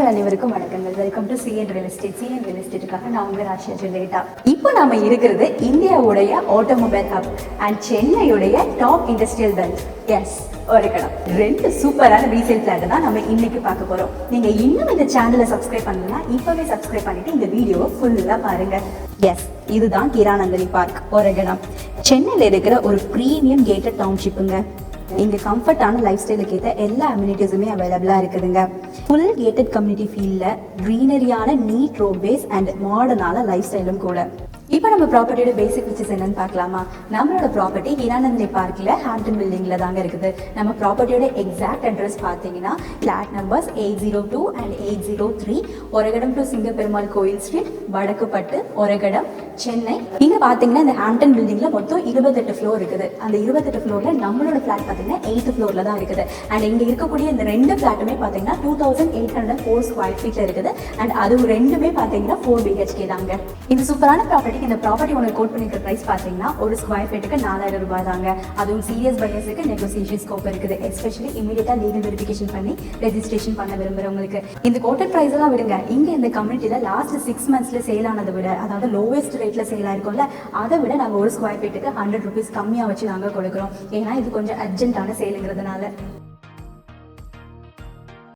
நேயர்கள் அனைவருக்கும் வணக்கங்கள். Welcome to CN real estate. CN real எஸ்டேட்டுக்காக நான் உங்கள் ராஷியா ஜெயலலிதா. இப்போ நாம இருக்கிறது இந்தியாவுடைய ஆட்டோமொபைல் ஹப் அண்ட் சென்னையுடைய டாப் இண்டஸ்ட்ரியல் பெல்ட். எஸ், ஒரு கடம். ரெண்டு சூப்பரான ரீசேல் பிளாட் தான் நம்ம இன்னைக்கு பார்க்க போறோம். நீங்க இன்னும் இந்த சேனலை சப்ஸ்கிரைப் பண்ணலன்னா இப்பவே சப்ஸ்கிரைப் பண்ணிட்டு இந்த வீடியோவை ஃபுல்லா பாருங்க. எஸ், இதுதான் ஹீராநந்தினி பார்க், ஒரகடம். சென்னையில் இருக்கிற ஒரு ப்ரீமியம் கேட்டட் டவுன்ஷிப்புங்க. இங்கே கம்ஃபர்டான லைஃப் ஸ்டைலுக்கு ஏற்ற எல்லா அம்யூனிட்டிஸுமே அவைலபிளாக இருக்குதுங்க. ஃபுல் கேட்டட் கம்யூனிட்டி ஃபீல்டில் க்ரீனரியான நீட் ரோட்வேஸ் அண்ட் மாடர்னான லைஃப் ஸ்டைலும் கூட. இப்போ நம்ம ப்ராப்பர்ட்டியோட பேசிக் ஃபீச்சர்ஸ் என்னன்னு பார்க்கலாமா? நம்மளோட ப்ராப்பர்ட்டி ஹீராநந்தினி பார்க்கில் ஹாம்டன் பில்டிங்கில் தாங்க இருக்குது. நம்ம ப்ராப்பர்ட்டியோட எக்ஸாக்ட் அட்ரஸ் பார்த்தீங்கன்னா flat numbers 802 and 803, Oragadam to Singaperumal கோயில் ஸ்ட்ரீட், வடக்குப்பட்டு, ஒரகடம், சென்னை. இங்கே பார்த்தீங்கன்னா இந்த ஹாம்டன் பில்டிங்கில் மொத்தம் 28 ஃப்ளோர் இருக்குது. அந்த 28 ஃப்ளோரில் நம்மளோட ஃப்ளாட் பார்த்தீங்கன்னா 8th ஃப்ளோரில் தான் இருக்குது. அண்ட் இங்கே இருக்கக்கூடிய இந்த ரெண்டு ஃப்ளாட்டுமே பார்த்தீங்கன்னா 2804 ஸ்கொயர் ஃபீட்டில் இருக்குது. அண்ட் அது ரெண்டுமே பார்த்தீங்கன்னா 4 BHK தாங்க. இந்த சூப்பரான ப்ராப்பர்ட்டி, இந்த ப்ராப்பர்ட்டி உங்களுக்கு கோட் பண்ணிருக்க பிரைஸ் பார்த்தீங்கன்னா ஒரு ஸ்கொயர் ஃபீட்டுக்கு 4000 ரூபாய் தாங்க. அதுவும் சீரியஸ் பையர்ஸுக்கு நெகோசியேஷன் ஸ்கோப் இருக்குது. எஸ்பெஷலி இமீடியட்டா லீகல் வெரிஃபிகேஷன் பண்ணி ரெஜிஸ்ட்ரேஷன் பண்ண விரும்புறவங்களுக்கு இந்த கோட்டட் பிரைஸ் எல்லாம் விடுங்க. இங்க இந்த கம்யூனிட்டியில லாஸ்ட் 6 monthsல சேல் ஆனதை விட, அதாவது லோவஸ்ட் ரேட்ல சேல் ஆயிருக்கும்ல, அதை விட நாங்கள் ஒரு ஸ்கொயர் ஃபீட்டுக்கு 100 rupees கம்மியாக வச்சு நாங்கள் கொடுக்குறோம். ஏன்னா இது கொஞ்சம் அர்ஜென்ட்டான சேலுங்கிறதுனால.